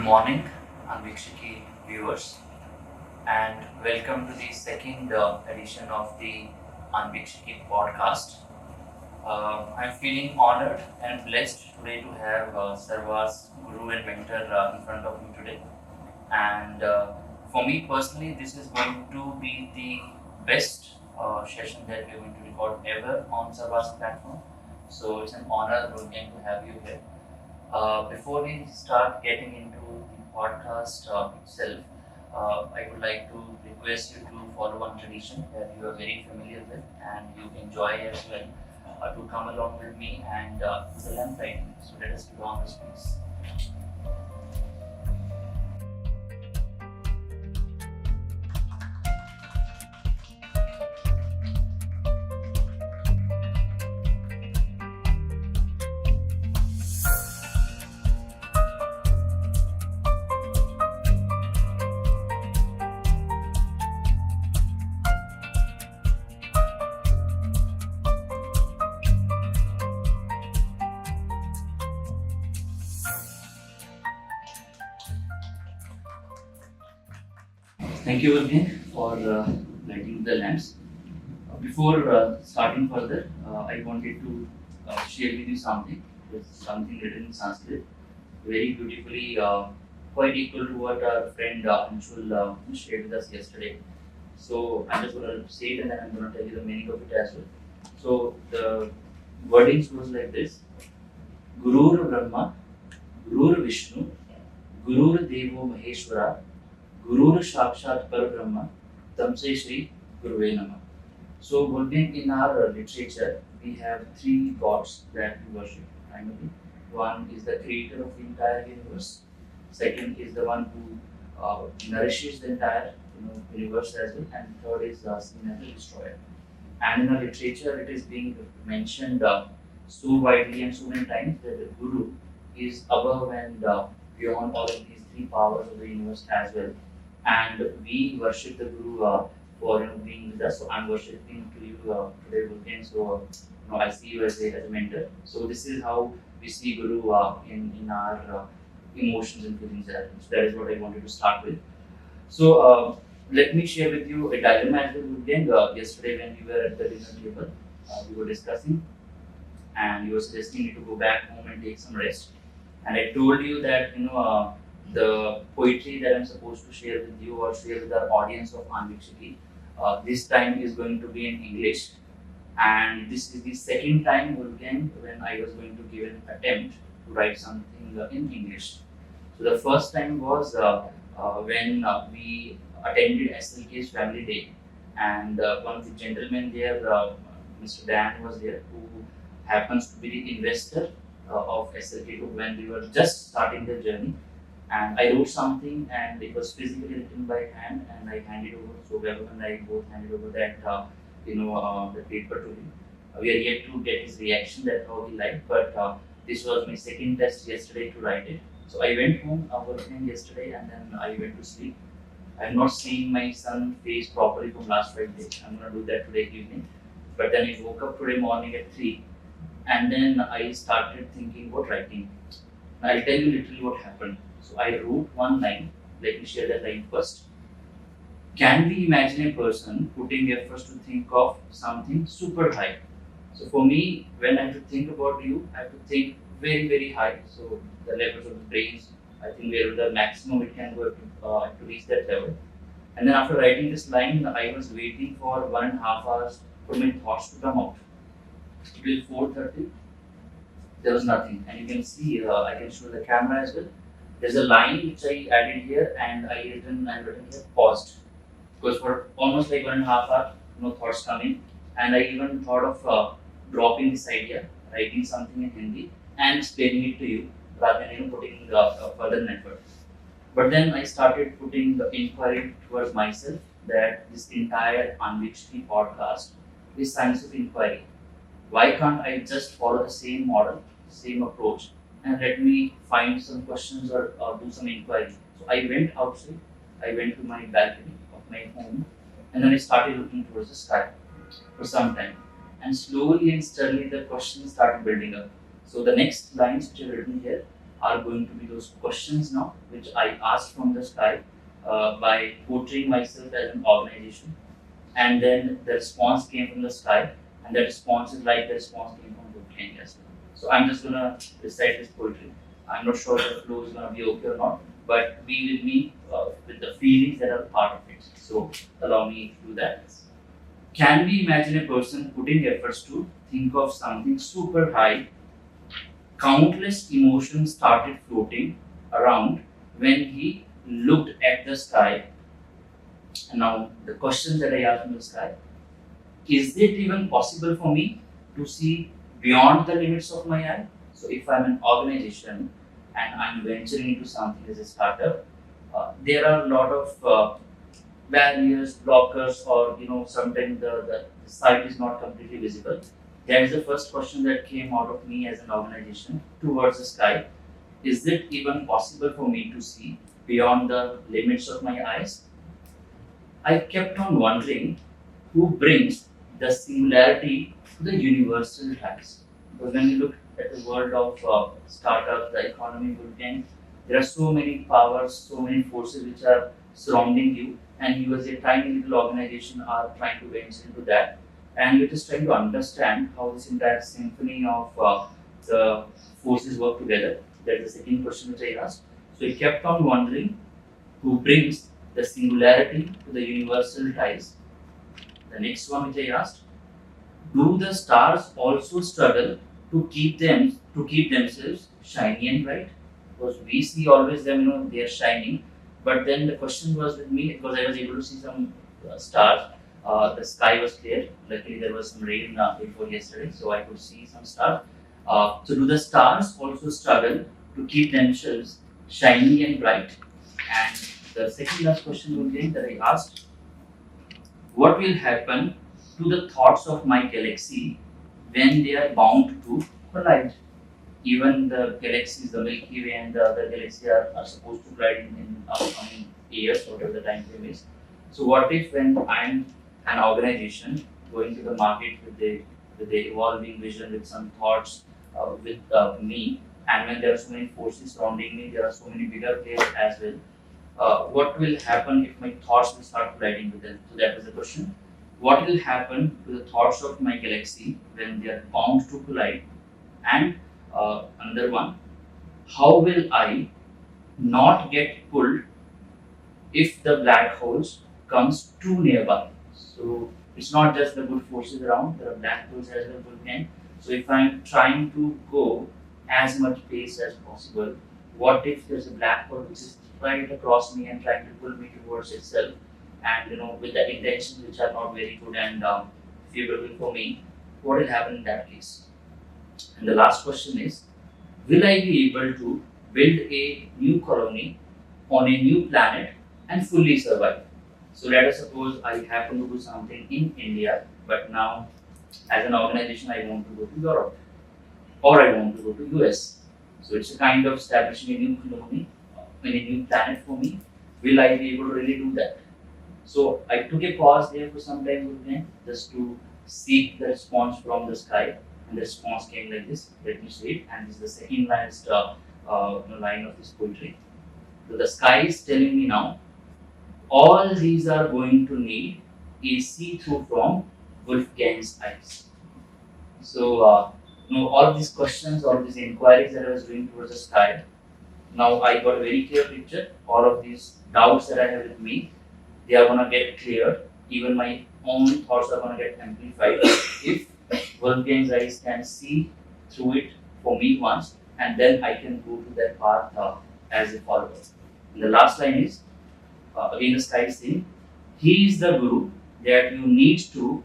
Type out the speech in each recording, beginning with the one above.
morning, Ānvikshiki viewers, and welcome to the second edition of the Ānvikshiki podcast. I'm feeling honored and blessed today to have Sarvārth's guru and mentor in front of me today. And for me personally, this is going to be the best session that we're going to record ever on Sarvārth's platform. So it's an honor again to have you here. Before we start getting into the podcast itself, I would like to request you to follow one tradition that you are very familiar with and you enjoy as well, to come along with me and do the lamp lighting. So let us do on this, please. Thank you again for lighting the lamps. Before starting further, I wanted to share with you something. It's something written in Sanskrit, very beautifully, quite equal to what our friend Anshul shared with us yesterday. So I'm just going to say it and then I'm going to tell you the meaning of it as well. So the wordings goes like this: Gurur Brahma, Gurur Vishnu, Gurur Devo Maheshwara, Guru Sakshat Parabrahma, Tamse Shri Guruve Namah. So, Wolfgang, in our literature, we have three gods that we worship primarily. One is the creator of the entire universe. Second is the one who nourishes the entire universe as well. And third is seen as the destroyer. And in our literature, it is being mentioned so widely and so many times that the Guru is above and beyond all of these three powers of the universe as well. And we worship the Guru for being with us. So I'm worshiping to you today, Wolfgang. So I see you as a mentor. So this is how we see Guru in our emotions and feelings. So that is what I wanted to start with. So let me share with you a dilemma as well, Wolfgang. Yesterday when we were at the dinner table, we were discussing, and you were suggesting me to go back home and take some rest. And I told you that the poetry that I'm supposed to share with you or share with our audience of Ānvikshiki, this time is going to be in English, and this is the second time again when I was going to give an attempt to write something in English. So the first time was when we attended SLK's family day, and one of the gentlemen there, Mr. Dan, was there, who happens to be the investor of SLK when we were just starting the journey. And I wrote something, and it was physically written by hand, and I handed over. So Vaibhav and I both handed over that, the paper to him. We are yet to get his reaction, that how he liked. But this was my second test yesterday to write it. So I went home working yesterday, and then I went to sleep. I have not seen my son's face properly from last Friday. I'm gonna do that today evening. But then I woke up today morning at 3, and then I started thinking about writing. I'll tell you literally what happened. So I wrote one line. Let me share that line first. Can we imagine a person putting efforts to think of something super high? So for me, when I have to think about you, I have to think very, very high. So the levels of the brains, I think where the maximum it can go to reach that level. And then after writing this line, I was waiting for 1.5 hours for my thoughts to come out. Till 4:30, there was nothing. And you can see, I can show the camera as well. There's a line which I added here, and I written here paused, because for almost like 1.5 hours, no thoughts coming, and I even thought of dropping this idea, writing something in Hindi and explaining it to you rather than putting further effort. But then I started putting the inquiry towards myself that this entire Ānvikshiki podcast is science of inquiry. Why can't I just follow the same model, same approach, and let me find some questions or do some inquiry? So I went outside, I went to my balcony of my home, and then I started looking towards the sky for some time. And slowly and steadily the questions started building up. So the next lines which are written here, are going to be those questions now, which I asked from the sky by portraying myself as an organization, and then the response came from the sky, and the response is like the response came from Wolfgang as well. So I'm just gonna recite this poetry. I'm not sure if the flow is gonna be okay or not, but be with me with the feelings that are part of it. So allow me to do that. Can we imagine a person putting efforts to think of something super high? Countless emotions started floating around when he looked at the sky. And now the question that I asked from the sky, is it even possible for me to see beyond the limits of my eye? So if I'm an organization and I'm venturing into something as a startup, there are a lot of barriers, blockers, or sometimes the site is not completely visible. That is the first question that came out of me as an organization towards the sky. Is it even possible for me to see beyond the limits of my eyes? I kept on wondering who brings the singularity to the universal rise. Because when you look at the world of startups, the economy, Wolfgang, there are so many powers, so many forces which are surrounding you, and you as a tiny little organization are trying to venture into that, and you're just trying to understand how this entire symphony of the forces work together. That's the second question which I asked. So I kept on wondering who brings the singularity to the universal ties. The next one which I asked, do the stars also struggle to keep themselves shiny and bright? Because we see always them, they are shining. But then the question was with me because I was able to see some stars. The sky was clear. Luckily, there was some rain before yesterday, so I could see some stars. So, do the stars also struggle to keep themselves shiny and bright? And the second last question will be that I asked, what will happen to the thoughts of my galaxy when they are bound to collide? Even the galaxies, the Milky Way and the other galaxies are supposed to collide in upcoming years, whatever the time frame is. So what if when I'm an organization going to the market with the evolving vision, with some thoughts with me, and when there are so many forces surrounding me, there are so many bigger players as well. What will happen if my thoughts will start colliding with them? So that is the question. What will happen to the thoughts of my galaxy when they are bound to collide? And another one, how will I not get pulled if the black holes comes too nearby? So it's not just the good forces around, there are black holes as well. Again. So if I'm trying to go as much pace as possible, what if there's a black hole which is right across me and trying to pull me towards itself, and with the intentions which are not very good and favorable for me, what will happen in that case? And the last question is, will I be able to build a new colony on a new planet and fully survive? So let us suppose I happen to do something in India, but now as an organization I want to go to Europe or I want to go to US. So it's a kind of establishing a new colony in a new planet for me. Will I be able to really do that? So I took a pause there for some time again, just to seek the response from the sky, and the response came like this. Let me say it, and this is the second last line of this poetry. So the sky is telling me now, all these are going to need a see-through from Wolfgang's eyes. So all of these questions, all of these inquiries that I was doing towards the sky, now I got a very clear picture. All of these doubts that I have with me, they are gonna get clear. Even my own thoughts are gonna get amplified if Wolfgang's eyes can see through it for me once, and then I can go to that path as a follower. And the last line is again the sky is saying, he is the guru that you need to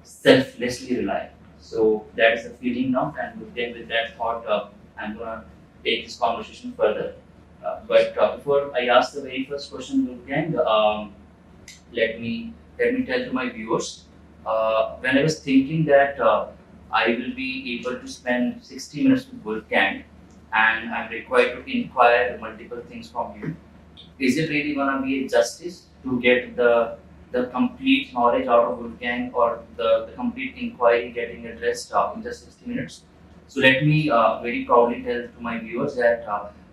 selflessly rely. So that is the feeling now, and then with that thought, I'm gonna take this conversation further. But before I ask the very first question, Wolfgang, let me tell to my viewers. When I was thinking that I will be able to spend 60 minutes with Wolfgang, and I'm required to inquire multiple things from him, is it really gonna be a justice to get the complete knowledge out of Wolfgang, or the complete inquiry getting addressed in just 60 minutes? So let me very proudly tell to my viewers that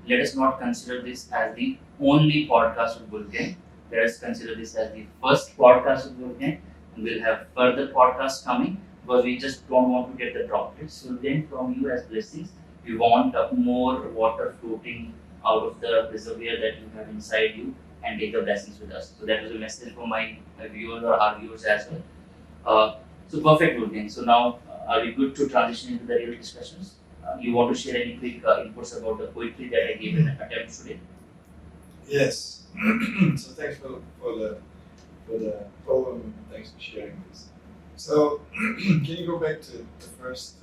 let us not consider this as the only podcast with Wolfgang. Let us consider this as the first podcast with Wolfgang, and we'll have further podcasts coming because we just don't want to get the droplets. So then from you as blessings, we want more water floating out of the reservoir that you have inside you and take the blessings with us. So that was a message for my viewers or our viewers as well. So perfect, Wolfgang. So now are we good to transition into the real discussions? You want to share any quick inputs about the poetry that I gave in attempt today? Yes. So thanks for the poem. Thanks for sharing this. So can you go back to the first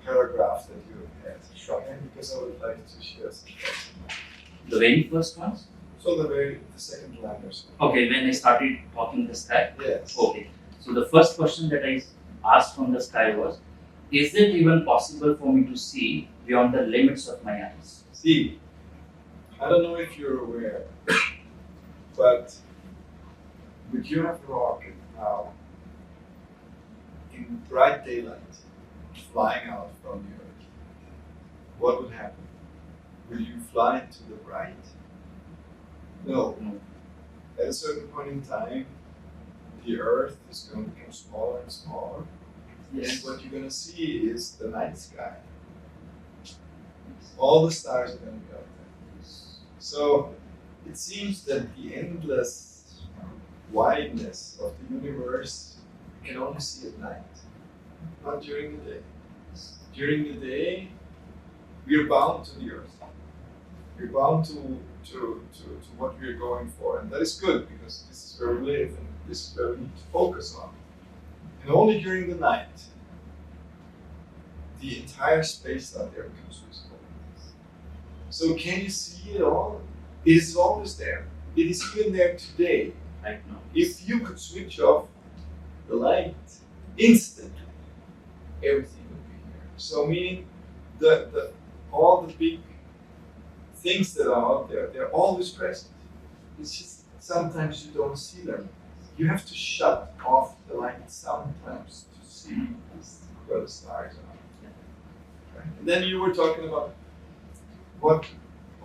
paragraph that you had? Sure. Because I would like to share some thoughts. The very first ones? So the second line or so. Okay, when I started talking the sky? Yes. Okay. So the first question that I asked from the sky was, is it even possible for me to see beyond the limits of my eyes? See, I don't know if you're aware, but would you have a rocket now in bright daylight flying out from the Earth? What would happen? Will you fly into the bright? No. At a certain point in time, the Earth is going to become smaller and smaller. Yes. And what you're going to see is the night sky. All the stars are going to be out there. So it seems that the endless wideness of the universe you can only see at night, not during the day. During the day, we are bound to the Earth. We're bound to what we're going for, and that is good because this is where we live and this is where we need to focus on. And only during the night, the entire space out there becomes visible. So can you see it all? It is always there. It is even there today. Right now. If you could switch off the light instantly, everything would be here. So meaning all the big things that are out there, they're always present. It's just sometimes you don't see them. You have to shut off the light sometimes to see where the stars are. Right? And then you were talking about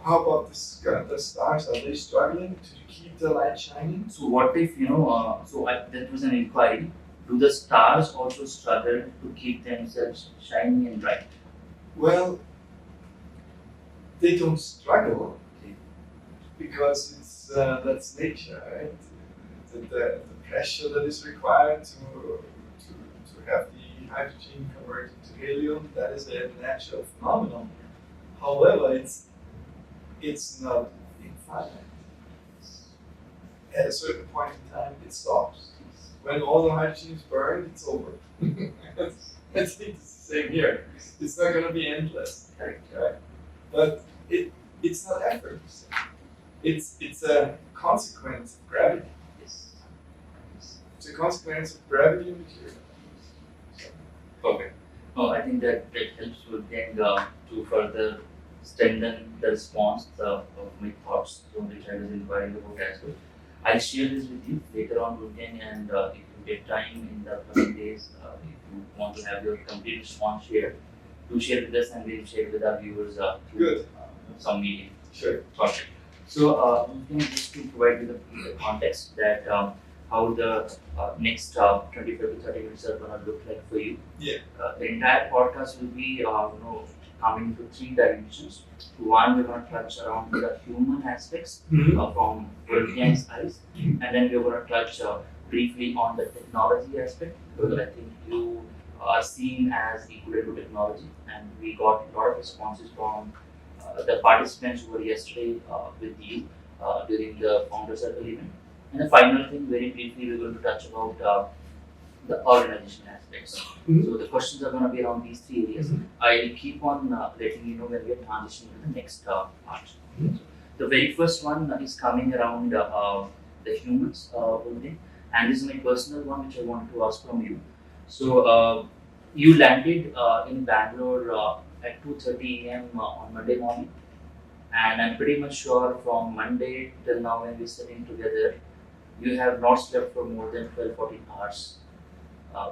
how about the stars? Are they struggling to keep the light shining? So what if, that was an inquiry. Do the stars also struggle to keep themselves shining and bright? Well, they don't struggle because it's that's nature, right? The pressure that is required to have the hydrogen converted to helium, that is a natural phenomenon. However, it's not infinite. At a certain point in time, it stops. When all the hydrogen is burned, it's over. I think it's the same here. It's not going to be endless, right? But it's not effortless. It's a consequence of gravity. It's a consequence of gravity and material. Perfect. No, I think that helps Wolfgang to further strengthen the response of my thoughts, which I was inquiring about as well. I'll share this with you later on, Wolfgang, and if you get time in the coming days, if you want to have your complete response shared, do share with us and we'll share with our viewers through some meeting. Sure. Perfect. So, just to provide you the context that how the next 25 to 30 minutes are going to look like for you. Yeah. The entire podcast will be coming to three dimensions. One, we're going to touch around the human aspects from Wolfgang's eyes, and then we're going to touch briefly on the technology aspect because I think you are seen as equal to technology, and we got a lot of responses from the participants who were yesterday with you during the Founder Circle event. And the final thing, very briefly, we're going to touch about the organization aspects. So the questions are going to be around these three areas. I'll keep on letting you know when we are transitioning to the next part. So the very first one is coming around the humans only, and this is my personal one which I wanted to ask from you. So you landed in Bangalore at 2:30 a.m. On Monday morning, and I'm pretty much sure from Monday till now when we're sitting together, you have not slept for more than 12-14 hours.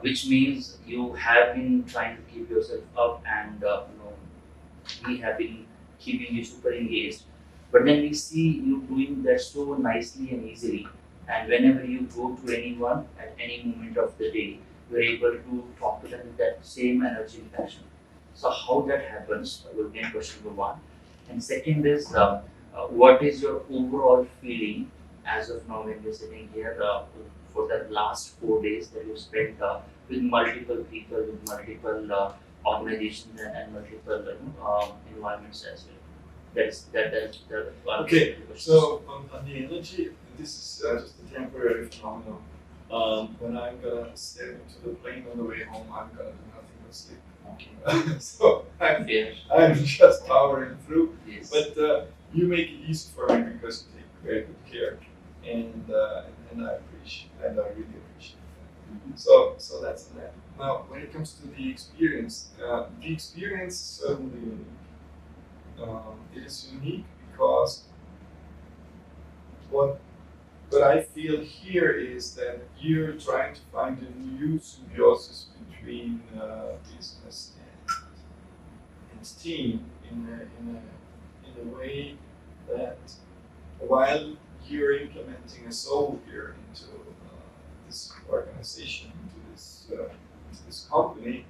which means you have been trying to keep yourself up, and we have been keeping you super engaged. But then we see you doing that so nicely and easily, and whenever you go to anyone at any moment of the day, you're able to talk to them with that same energy and passion. So how that happens will be question number one. And second is, what is your overall feeling as of now when you're sitting here for the last 4 days that you spent with multiple people, with multiple organizations and multiple environments as well? That's the one of Okay, the questions. so on the energy, this is just a temporary phenomenon. When I'm gonna step into the plane on the way home, I'm gonna do nothing but sleep. Okay. So I'm Fair. just powering through. Yes. But you make it easy for me because you take very good care, and I really appreciate that. Mhm. So that's that. Now, when it comes to the experience is certainly unique. It is unique because what I feel here is that you're trying to find a new symbiosis between business and team in a way that while you're implementing a soul here into this organization, into this company,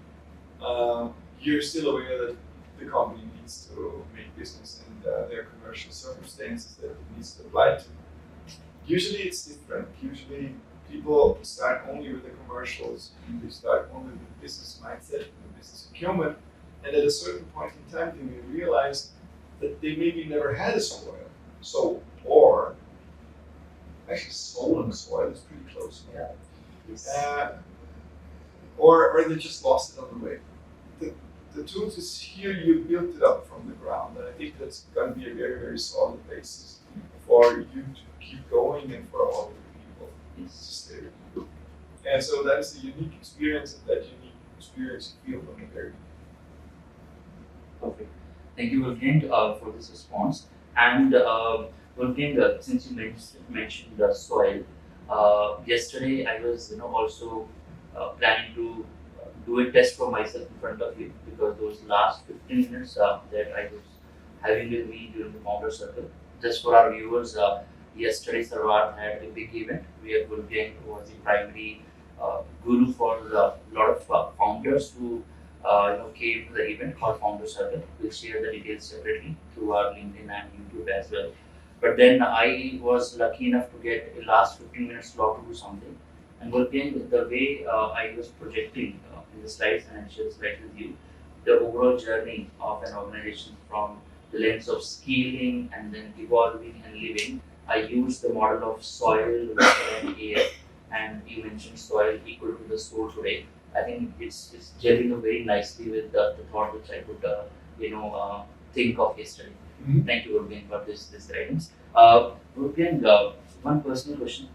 you're still aware that the company needs to make business and there are commercial circumstances that it needs to apply to. Usually it's different. Usually people start only with the commercials, and they start only with the business mindset and the business acumen, and at a certain point in time they may realize that they maybe never had a soul, or actually soul and soil is pretty close. Yeah. Yes. Or they just lost it on the way. The truth is here you built it up from the ground, and I think that's going to be a very, very solid basis for you to keep going and for all of the people to stay with you. And so that is the unique experience, and that unique experience you feel from the very beginning. Perfect. Thank you, Wolfgang, for this response. And Wolfgang, since you mentioned the soil, yesterday I was also planning to do a test for myself in front of you, because those last 15 minutes that I was having with me during the founder circle. Just for our viewers, yesterday Sarvārth had a big event where Wolfgang was the primary guru for a lot of founders who came to the event called Founder Circle. We'll share the details separately through our LinkedIn and YouTube as well. But then I was lucky enough to get a last 15 minutes slot to do something. And Wolfgang, the way I was projecting in the slides, and I share the slides with you, the overall journey of an organization from the lens of scaling and then evolving and living, I used the model of soil, water, and air. And you mentioned soil equal to the soul today. I think it's gelling very nicely with the thought which I could think of yesterday. Mm-hmm. Thank you again for this guidance. Wolfgang, one personal question,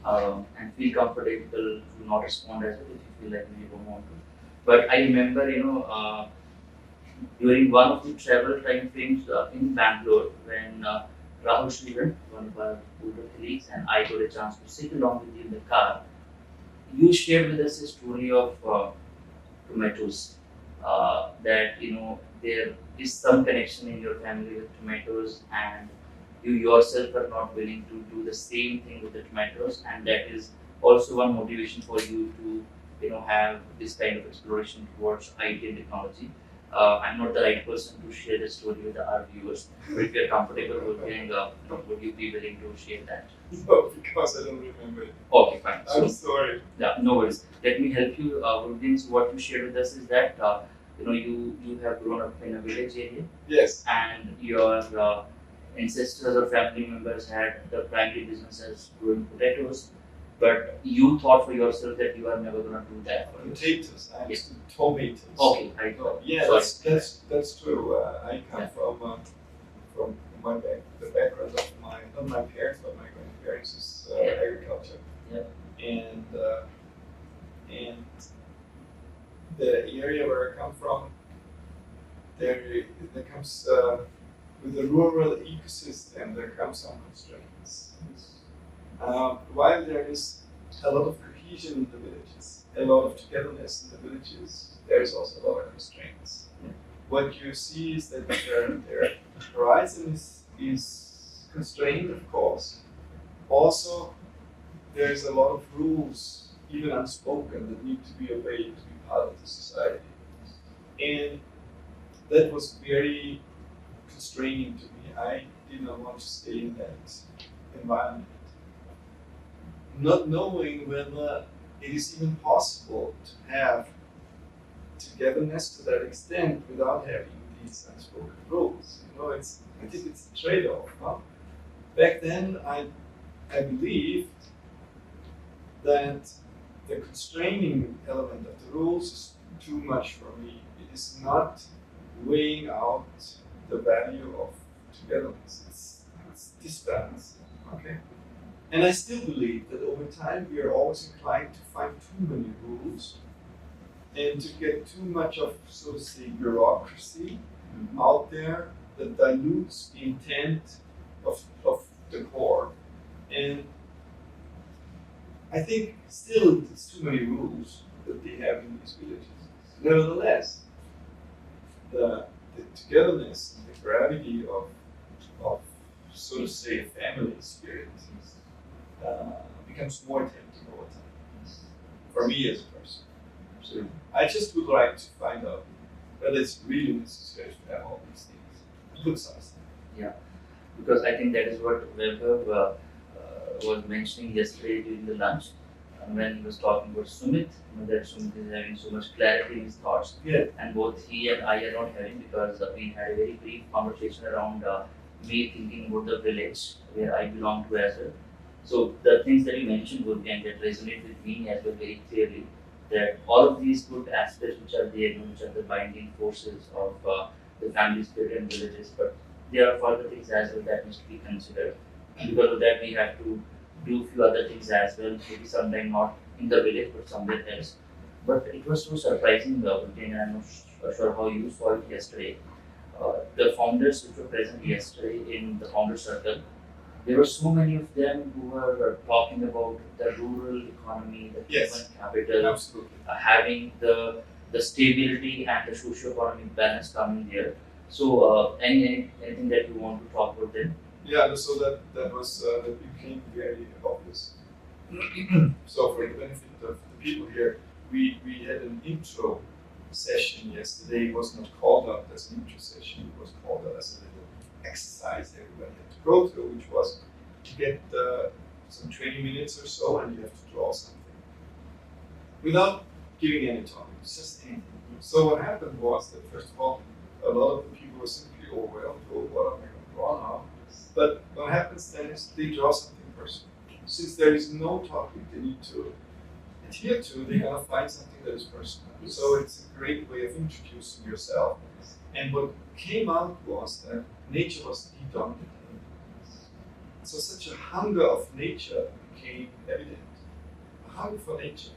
and feel comfortable to not respond as well if you feel like you don't want to. But I remember, during one of the travel time frames in Bangalore, when Rahul Srivan, one of our older colleagues, and I got a chance to sit along with you in the car, you shared with us a story of tomatoes. That there is some connection in your family with tomatoes, and you yourself are not willing to do the same thing with the tomatoes, and that is also one motivation for you to have this kind of exploration towards IT and technology. I'm not the right person to share the story with our viewers, but if you're comfortable Wolfgang, would you be willing to share that? No, because I don't remember it. Okay, fine. I'm sorry. Yeah, no worries. Let me help you. Wolfgang, so what you shared with us is that you have grown up in a village area. Yes. And your ancestors or family members had the primary business as growing potatoes, but you thought for yourself that you are never going to do that. Potatoes. I Yes. understood tomatoes. Okay, I thought. Yeah, Sorry. that's true. I come Yeah. from the background of not my parents, but my grandparents is agriculture. Yeah. And the area where I come from, there comes with the rural ecosystem, there comes some constraints. While there is a lot of cohesion in the villages, a lot of togetherness in the villages, there is also a lot of constraints. What you see is that their horizon is constrained, of course. Also, there's a lot of rules, even unspoken, that need to be obeyed to be part of the society. And that was very constraining to me. I did not want to stay in that environment. Not knowing whether it is even possible to have togetherness to that extent without having these unspoken rules. I think it's a trade-off. Huh? Back then, I believed that the constraining element of the rules is too much for me. It is not weighing out the value of togetherness. It's disbalance. Okay? And I still believe that over time we are always inclined to find too many rules and to get too much of, so to say, bureaucracy out there that dilutes the intent of the core. And I think still it's too many rules that they have in these villages. Nevertheless, the togetherness and the gravity of so to say, family spirit becomes more tempting over time. For me as a person. So I just would like to find out whether it's really necessary to have all these things. Good size. Yeah, because I think that is what Vaibhav was mentioning yesterday during the lunch when he was talking about Sumit, that Sumit is having so much clarity in his thoughts. Yeah. And both he and I are not having because we had a very brief conversation around me thinking about the village where I belong to as well. So the things that you mentioned, Wolfgang, that resonate with me as well very clearly, that all of these good aspects which are there, which are the binding forces of the family spirit and villages, but there are further things as well that needs to be considered. Because of that, we have to do a few other things as well, maybe sometime not in the village but somewhere else. But it was so surprising, Wolfgang, and I'm not sure how you saw it yesterday. The founders which were present yesterday in the founder circle, there were so many of them who were talking about the rural economy, the human capital, Absolutely. Having the stability and the socio-economic balance coming there. So, anything that you want to talk about there? Yeah, so that became very obvious. So for the benefit of the people here, we had an intro session yesterday. It was not called out as an intro session, it was called out as a little exercise everybody had to go through, which was to get some 20 minutes or so and you have to draw something. Without giving any topics, just anything. So what happened was that first of all, a lot of the people were simply overwhelmed, oh, what am I going to draw now? But what happens then is they draw something personal. Since there is no topic they need to adhere to, they're going to find something that is personal. So it's a great way of introducing yourself. And what came out was that nature was the dominant element. So such a hunger of nature became evident. A hunger for nature.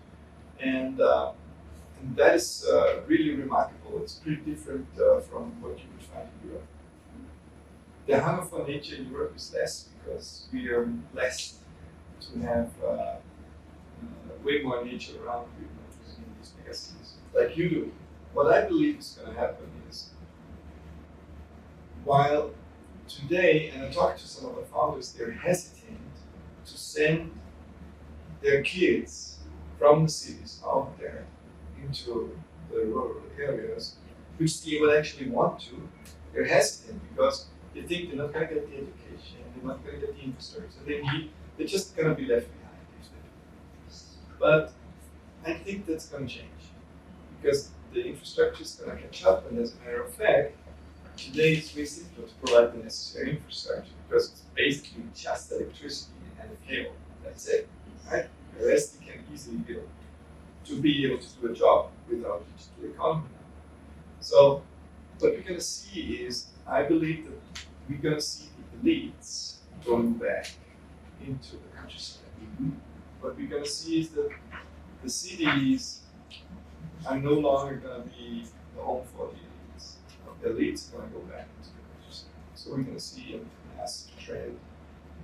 And that is really remarkable. It's pretty different from what you would find in Europe. The hunger for nature in Europe is less because we are blessed to have way more nature around in these megacities, like you do. What I believe is going to happen is, while today, and I talked to some of the founders, they're hesitant to send their kids from the cities out there into the rural areas, which they would actually want to. They're hesitant because they think they're not going to get the education, they're not going to get the infrastructure they need, they're just going to be left behind if they do. But I think that's going to change because the infrastructure is going to catch up, and as a matter of fact, today it's very simple to provide the necessary infrastructure because it's basically just electricity and a cable. That's it, right? The rest you can easily build to be able to do a job without digital economy. So what we're going to see is, I believe that we're going to see the elites going back into the countryside. What we're going to see is that the cities are no longer going to be the home for the elites. The elites are going to go back into the countryside. So we're going to see a massive trend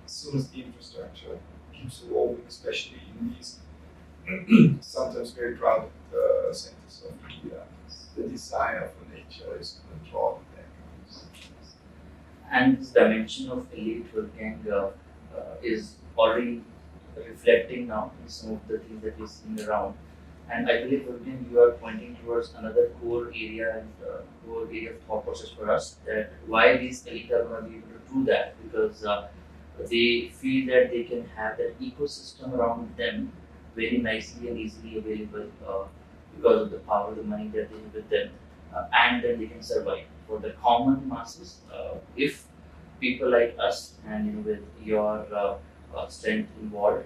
as soon as the infrastructure keeps evolving, especially in these sometimes very crowded centers of India, the desire for nature is controlled. And this dimension of elite Wolfgang is already reflecting now in some of the things that we're seeing around. And I believe, Wolfgang, you are pointing towards another core area and core area of thought process for us, that why these elite are going to be able to do that, because they feel that they can have that ecosystem around them very nicely and easily available because of the power, the money that they have with them, and then they can survive. For the common masses, if people like us and with your strength involved,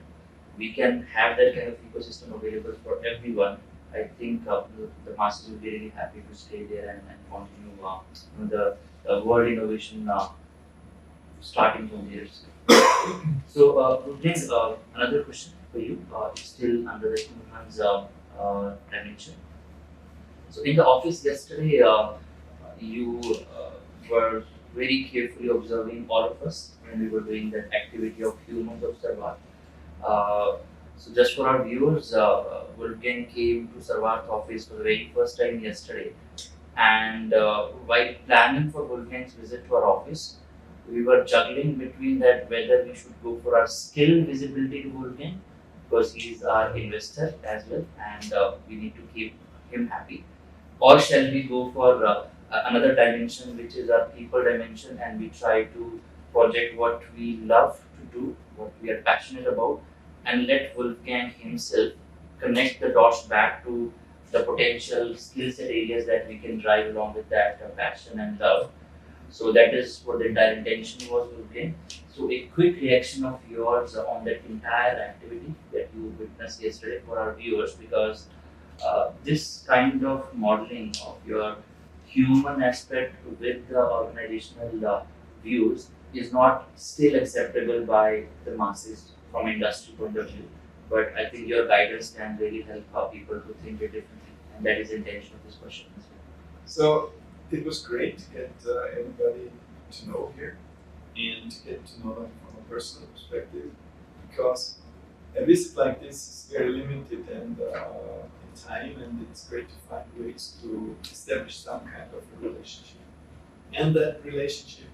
we can have that kind of ecosystem available for everyone. I think the masses will be really happy to stay there and continue the world innovation starting from there. So, Wolfgang, another question for you, still under the humans dimension. So, in the office yesterday, you were very carefully observing all of us when we were doing that activity of humans of Sarvārth. So just for our viewers, Wolfgang came to Sarvārth office for the very first time yesterday, and while planning for Wolfgang's visit to our office, we were juggling between that whether we should go for our skill visibility to Wolfgang, because he is our investor as well, and we need to keep him happy, or shall we go for another dimension, which is our people dimension, and we try to project what we love to do, what we are passionate about, and let Wolfgang himself connect the dots back to the potential skill set areas that we can drive along with that passion and love. So that is what the entire intention was, Wolfgang. So a quick reaction of yours on that entire activity that you witnessed yesterday for our viewers, because this kind of modeling of your human aspect with the organizational views is not still acceptable by the masses from industry point of view. But I think your guidance can really help people to think it differently, and that is the intention of this question as well. So it was great to get everybody to know here and to get to know them from a personal perspective, because a visit like this is very limited and in time, and it's great to find ways to establish some kind of a relationship. And that relationship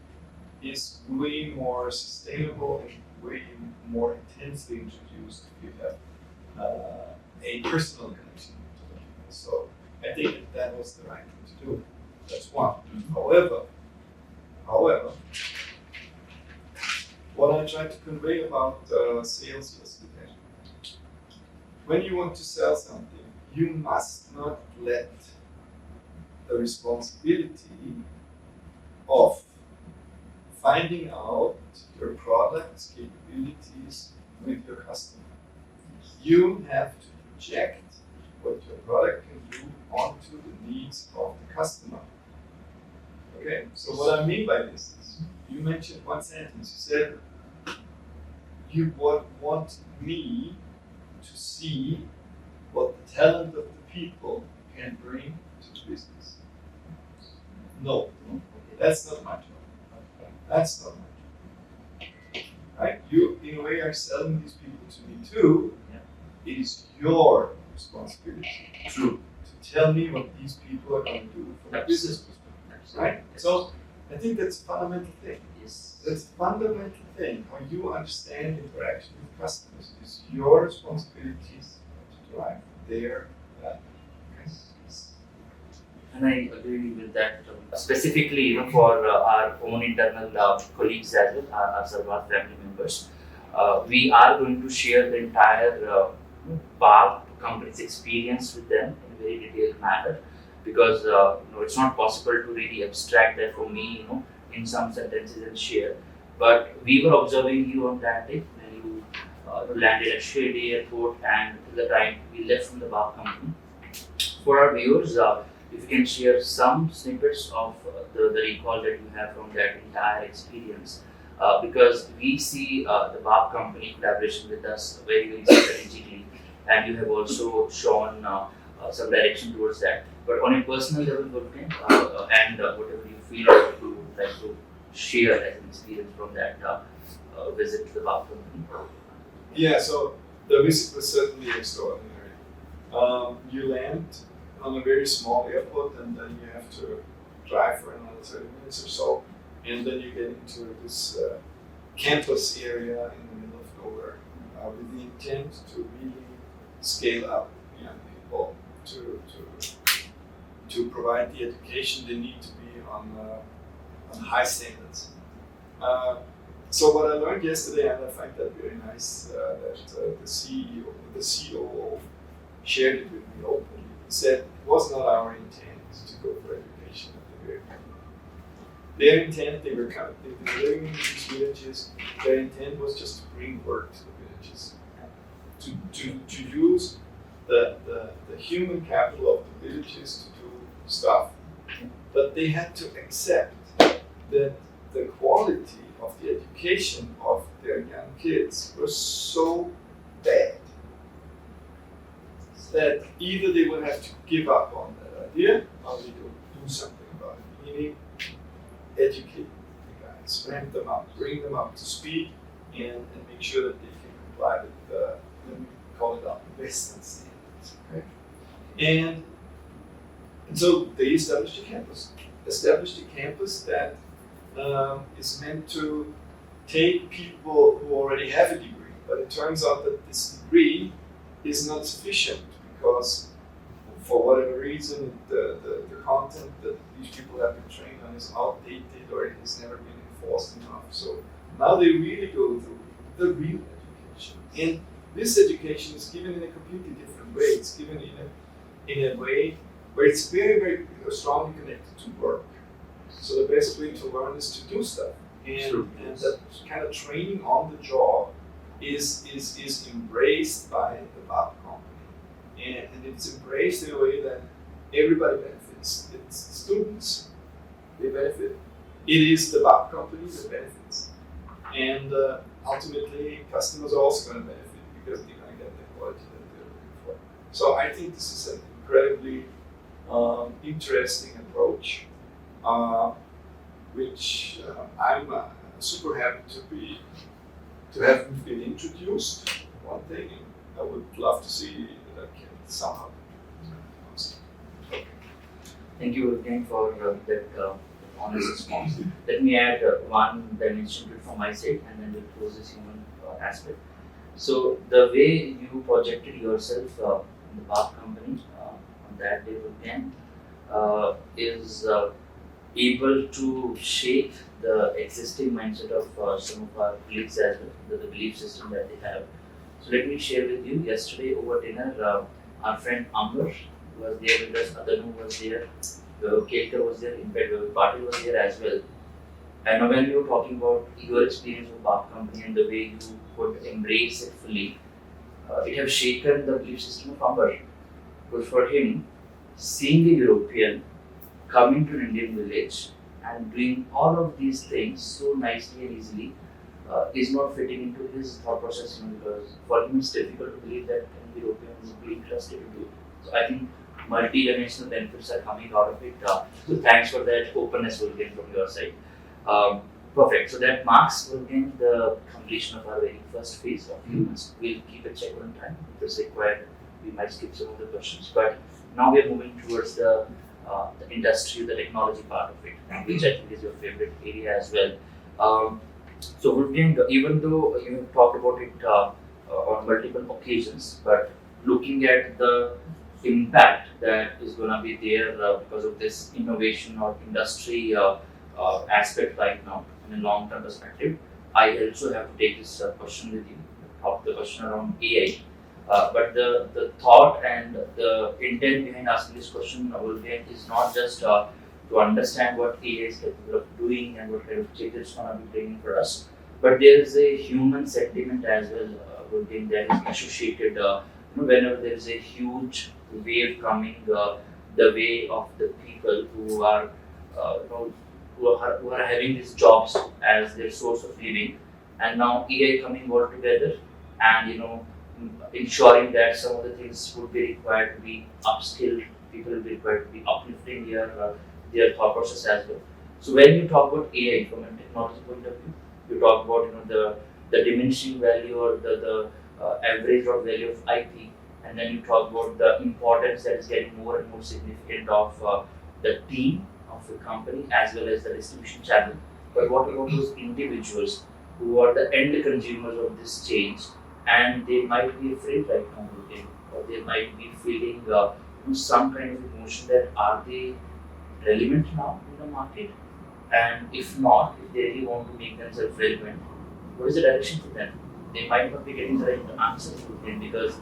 is way more sustainable and way more intensely introduced if you have a personal connection to the people. So I think that was the right thing to do. That's one. However, what I tried to convey about sales yesterday, when you want to sell something, you must not let the responsibility of finding out your product's capabilities with your customer. You have to project what your product can do onto the needs of the customer. Okay, so what I mean by this is, you mentioned one sentence. You said you want me to see what the talent of the people can bring to the business. No, that's not my job. That's not my job. Right? You, in a way, are selling these people to me too. Yeah. It is your responsibility to tell me what these people are going to do from a business perspective. Right? So I think that's a fundamental thing. Yes. That's a fundamental thing. How you understand interaction with customers is your responsibility to drive their value. And I agree with that. Specifically, for our own internal colleagues as well, our Sarvārth family members, we are going to share the entire BAV company's experience with them in a very detailed manner, because it's not possible to really abstract that for me, in some sentences and share. But we were observing you on that day when you landed at Shirdi Airport, and till the time we left from the BAV company. For our viewers, if you can share some snippets of the recall that you have from that entire experience, because we see the BAV company collaboration with us very, very strategically, and you have also shown some direction towards that. But on a personal level, Wolfgang, and whatever you feel like to share as an experience from that visit to the BAV company. Yeah, so the visit was certainly extraordinary. You land on a very small airport, and then you have to drive for another 30 minutes or so, and then you get into this campus area in the middle of nowhere with the intent to really scale up young people to provide the education they need to be on high standards. So what I learned yesterday, and I find that very nice, that the COO shared it with me openly. He said it was not our intent to go for education at the very beginning. Their intent, they were living in these villages. Their intent was just to bring work to the villages, to use the human capital of the villages to do stuff. But they had to accept that the quality of the education of their young kids was so bad that either they would have to give up on that idea or they would do something about it. Meaning, educate the guys, ramp them up, bring them up to speed, and make sure that they can comply with let me call it Western standards. Okay? And so they established a campus. That is meant to take people who already have a degree, but it turns out that this degree is not sufficient because for whatever reason the content that these people have been trained on is outdated or it has never been enforced enough. So now they really go through the real education. And this education is given in a completely different way. It's given in a way where it's very, very strongly connected to work. So the best way to learn is to do stuff. And that kind of training on the job is embraced by the BAP company. And it's embraced in a way that everybody benefits. It's students, they benefit. It is the BAP company that benefits. And ultimately, customers are also going to benefit because they're going to get the quality that they're looking for. So I think this is an incredibly interesting approach, which I'm super happy to have been introduced. One thing, and I would love to see that I can somehow. Thank you again for that honest response. Let me add one dimension to it from my side, and then we'll close this human aspect. So the way you projected yourself in the BAP company on that day, Wolfgang, is able to shake the existing mindset of some of our colleagues as well, the belief system that they have. So let me share with you, yesterday over dinner, our friend Amber was there with us, Adanu was there, Kelkar was there, in fact Patil was there as well. And when you were talking about your experience with BAP company and the way you could embrace it fully, it has shaken the belief system of Amber. Because for him, seeing a European coming to an Indian village and doing all of these things so nicely and easily is not fitting into his thought process, because for him it's difficult to believe that an European would be interested to do it. So I think multi-dimensional benefits are coming out of it. So thanks for that openness, Wolfgang, from your side. Perfect. So that marks, Wolfgang, the completion of our very first phase of humans. We'll keep a check on time. If it's required, we might skip some of the questions. But now we are moving towards the industry, the technology part of it, which I think is your favorite area as well. So Wolfgang, even though you have talked about it on multiple occasions, but looking at the impact that is going to be there because of this innovation or industry aspect right now in a long-term perspective, I also have to take this question with you, the question around AI. But the thought and the intent behind asking this question, Wolfgang, is not just to understand what AI is capable of doing and what kind of change it's going to be bringing for us, but there is a human sentiment as well, Wolfgang, that is associated. Whenever there is a huge wave coming the way of the people who are having these jobs as their source of living, and now AI coming all together, and ensuring that some of the things would be required to be upskilled, people will be required to be uplifting their thought process as well. So when you talk about AI from a technology point of view, you talk about the diminishing value or the average or value of IP, and then you talk about the importance that is getting more and more significant of the team of the company as well as the distribution channel. But what about those individuals who are the end consumers of this change, and they might be afraid right now, okay, or they might be feeling some kind of emotion that are they relevant now in the market? And if not, if they really want to make themselves relevant, what is the direction for them? They might not be getting the right answers to them because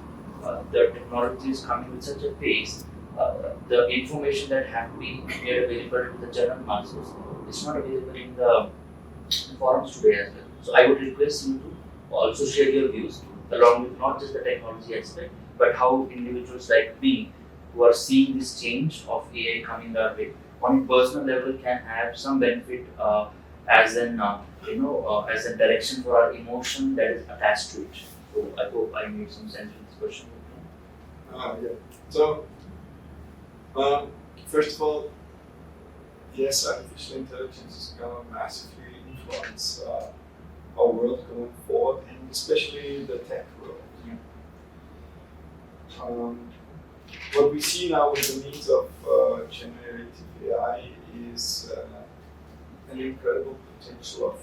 the technology is coming with such a pace. The information that have to be made available to the general masses is not available in the forums today as well. So I would request you to also share your views along with not just the technology aspect, but how individuals like me who are seeing this change of AI coming our way on a personal level can have some benefit as an as a direction for our emotion that is attached to it. So I hope I made some sense with this question. Yeah. So, first of all, yes, artificial intelligence is going to massively influence our world going forward, and especially the tech world. Yeah. What we see now with the means of generative AI is an incredible potential of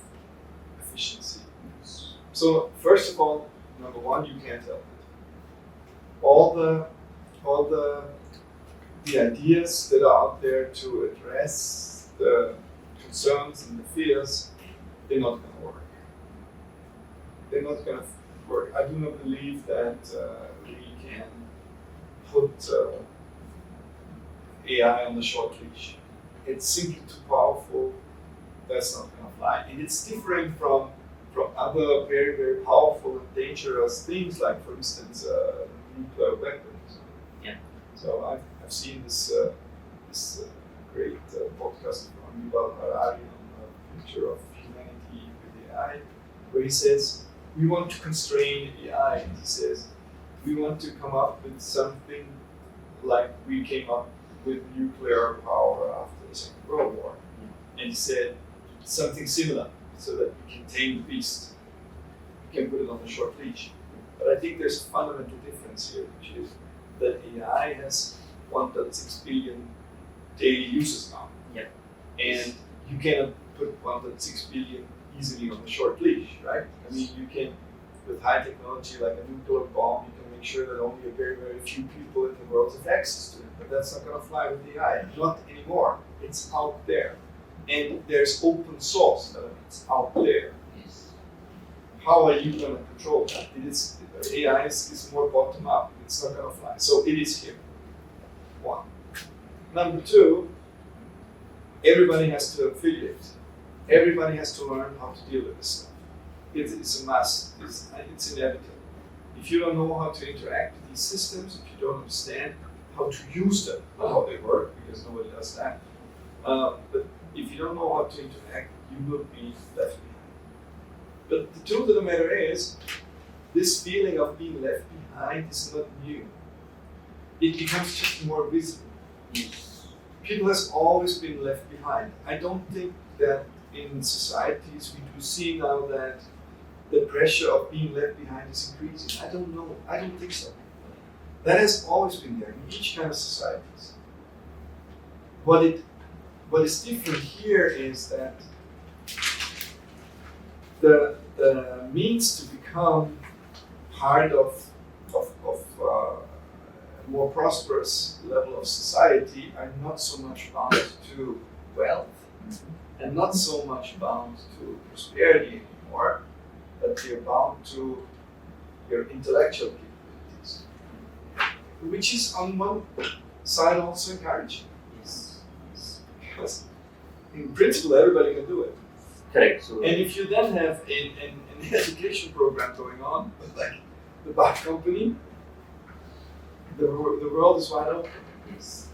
efficiency. So first of all, number one, you can't help it. All the ideas that are out there to address the concerns and the fears, they're not going to work. They're not going to work. I do not believe that we can put AI on the short leash. It's simply too powerful. That's not going to fly. And it's different from other very, very powerful and dangerous things, like, for instance, nuclear weapons. Yeah. So I've seen this great podcast from Yuval Harari on the future of humanity with AI, where he says, we want to constrain AI. And he says, we want to come up with something like we came up with nuclear power after the Second World War. And he said something similar, so that we can tame the beast. We can put it on the short leash. But I think there's a fundamental difference here, which is that AI has 1.6 billion daily users now. Yeah. And you cannot put 1.6 billion easily on the short leash, right? I mean, you can, with high technology like a nuclear bomb, you can make sure that only a very, very few people in the world have access to it. But that's not going to fly with AI. Not anymore. It's out there. And there's open source. It's out there. Yes. How are you going to control that? AI is more bottom up. It's not going to fly. So it is here. One. Number two, everybody has to affiliate. Everybody has to learn how to deal with this stuff. It's a must. It's inevitable. If you don't know how to interact with these systems, if you don't understand how to use them, not how they work, because nobody does that, but if you don't know how to interact, you will be left behind. But the truth of the matter is, this feeling of being left behind is not new. It becomes just more visible. People have always been left behind. I don't think that in societies we do see now that the pressure of being left behind is increasing. I don't know. I don't think so. That has always been there in each kind of societies. What is different here is that the means to become part of a more prosperous level of society are not so much bound to wealth and not so much bound to prosperity anymore, but they're bound to your intellectual capabilities, which is on one side also encouraging. Yes. Because in principle, everybody can do it. Correct. So, And if you then have an education program going on, like the Bach company, the world is wide open. yes.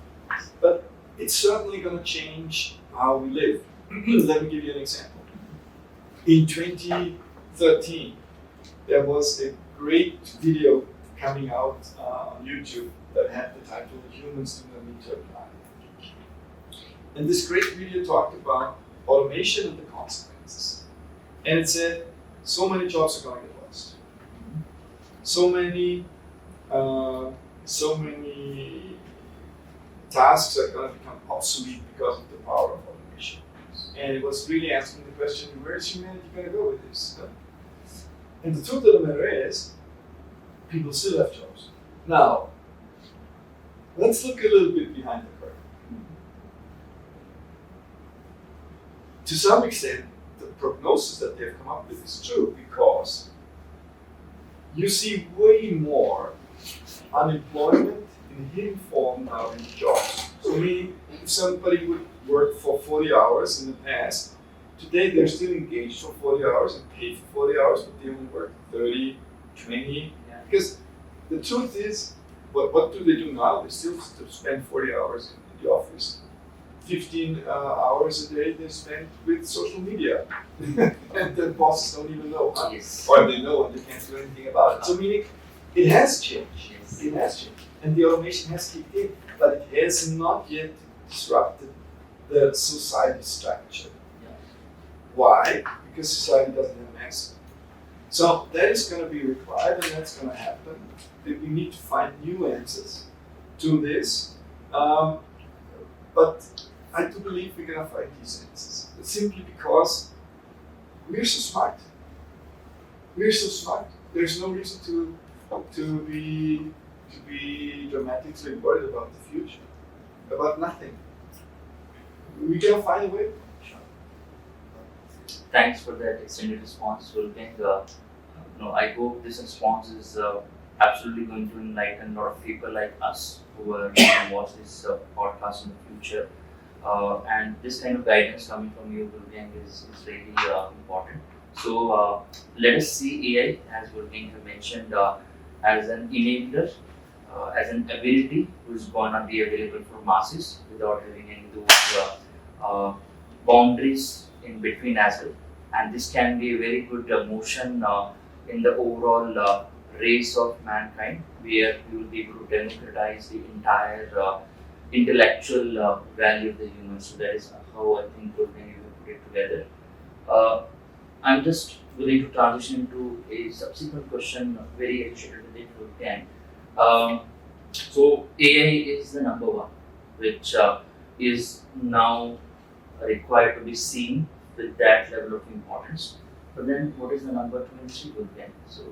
But it's certainly going to change how we live. Let me give you an example. In 2013, there was a great video coming out on YouTube that had the title "Humans Do Not Need to Apply." And this great video talked about automation and the consequences. And it said, so many jobs are going to be lost. So many So many tasks are going to become obsolete because of the power of automation. And it was really asking the question, where is humanity going to go with this? And the truth of the matter is, people still have jobs. Now, let's look a little bit behind the curtain. To some extent, the prognosis that they've come up with is true because you see way more unemployment in hidden form now in jobs. So meaning, if somebody would work for 40 hours in the past, today they're still engaged for 40 hours and paid for 40 hours, but they only work 30, 20. Yeah. Because the truth is, what do they do now? They still spend 40 hours in the office. 15 hours a day they spend with social media. And the bosses don't even know. Huh? Yes. Or they know and they can't do anything about it. So meaning, it has changed. Yes. It has changed. And the automation has kicked in, but it has not yet disrupted the society structure. Yeah. Why? Because society doesn't have an answer. So that is going to be required, and that's going to happen. That we need to find new answers to this. But I do believe we're going to find these answers. Simply because we're so smart. We're so smart. There's no reason to be dramatically worried about the future, about nothing. We're going to find a way. Thanks for that extended response, Wolfgang. I hope this response is absolutely going to enlighten a lot of people like us who are going to watch this podcast in the future. And this kind of guidance coming from you, Wolfgang, is really important. So let us see AI, as Wolfgang have mentioned, as an enabler, as an ability which is going to be available for masses without having any those boundaries in between as well. And this can be a very good motion in the overall race of mankind, where we will be able to democratize the entire intellectual value of the human. So that is how I think Wolfgang you have put it together. I'm just willing to transition to a subsequent question, very associated with it, Wolfgang. So AI is the number one, which is now required to be seen with that level of importance. But then what is the number 2 and 3, Wolfgang? So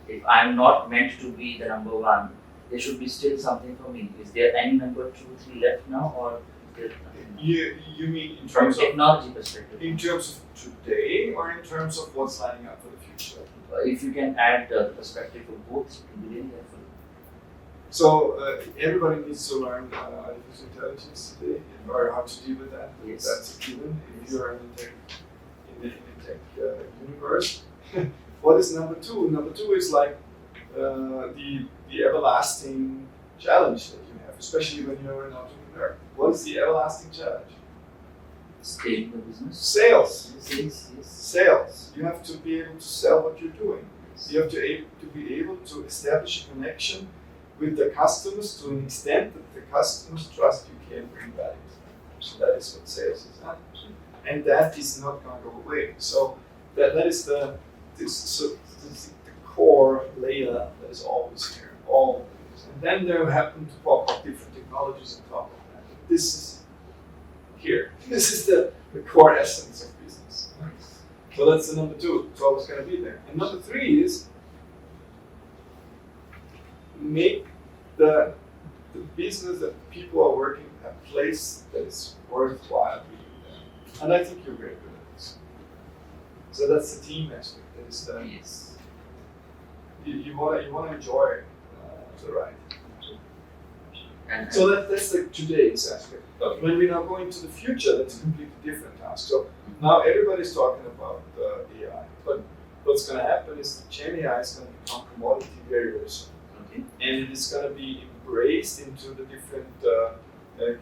if I'm not meant to be the number one, there should be still something for me. Is there any number 2, 3 left now, or is there nothing? You mean in From terms of technology perspective? in terms of today, or in terms of what's lining up for the future? If you can add the perspective of both, it will be really helpful. So everybody needs to learn artificial intelligence today, or how to deal with that. Yes. That's a given if you're in the tech universe. What is number 2? Number 2 is like the everlasting challenge that you have, especially when you're an entrepreneur. What is the everlasting challenge? Scaling the business. Sales. Yes. Sales. You have to be able to sell what you're doing. You have to be able to establish a connection with the customers to an extent that the customers trust you can bring value to them. So that is what sales is. Huh? And that is not going to go away. So that is the core layer that is always here, always. And then there happen to pop up different technologies on top of that. But this is here. This is the core essence of business. So that's the number 2. It's always going to be there. And number 3 is make the business that people are working a place that is worthwhile being there. And I think you're very good at this. So that's the team aspect. That is the Yes. you want to enjoy the ride. And So that's the today's aspect. But when we now go into the future, that's a completely different task. So now everybody's talking about AI, but what's going to happen is that Gen AI is going to become commodity very, very soon. okay. And it is going to be embraced into the different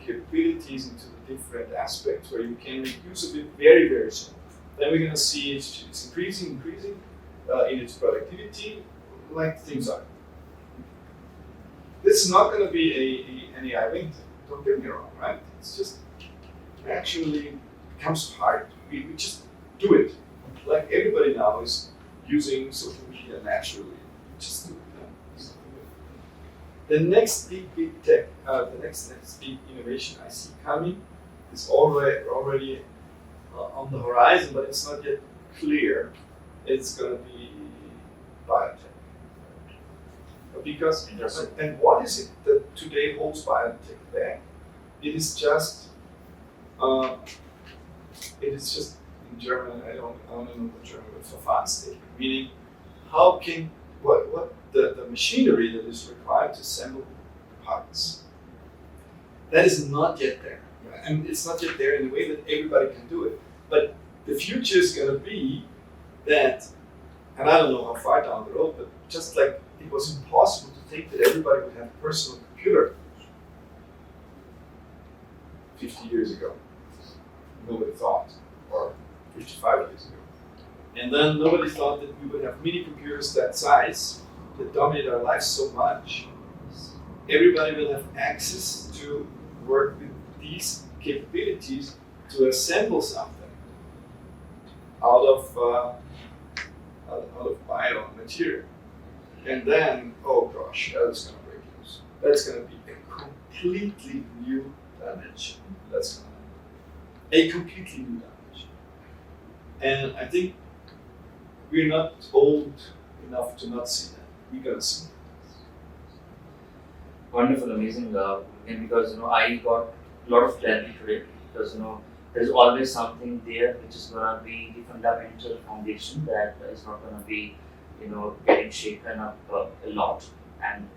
capabilities, into the different aspects where you can make use of it very, very soon. Then we're going to see it's increasing in its productivity, like things are. This is not going to be an AI winter. Don't get me wrong, right? It's just actually becomes hard. We just do it. Like everybody now is using social media naturally. Just do it. the next big tech, the next big innovation I see coming is already on the horizon, but it's not yet clear. It's going to be biotech. Because, and what is it that today holds biotech back? It is just in German. I don't know the German word for Verfahrensstechnik, meaning how can what the machinery that is required to assemble parts. That is not yet there, and it's not yet there in a way that everybody can do it. But the future is going to be that, and I don't know how far down the road, but just like it was impossible to think that everybody would have a personal computer 50 years ago. Nobody thought, or 55 years ago. And then nobody thought that we would have mini computers that size that dominate our lives so much. Everybody will have access to work with these capabilities to assemble something out of biomaterial. And then, oh gosh, that's going to break loose. That's going to be a completely new dimension. That's going to happen. A completely new dimension. And I think we're not old enough to not see that. We're going to see that. Wonderful, amazing, and because I got a lot of clarity today, because there's always something there which is going to be the fundamental foundation that is not going to be getting shaken up a lot, and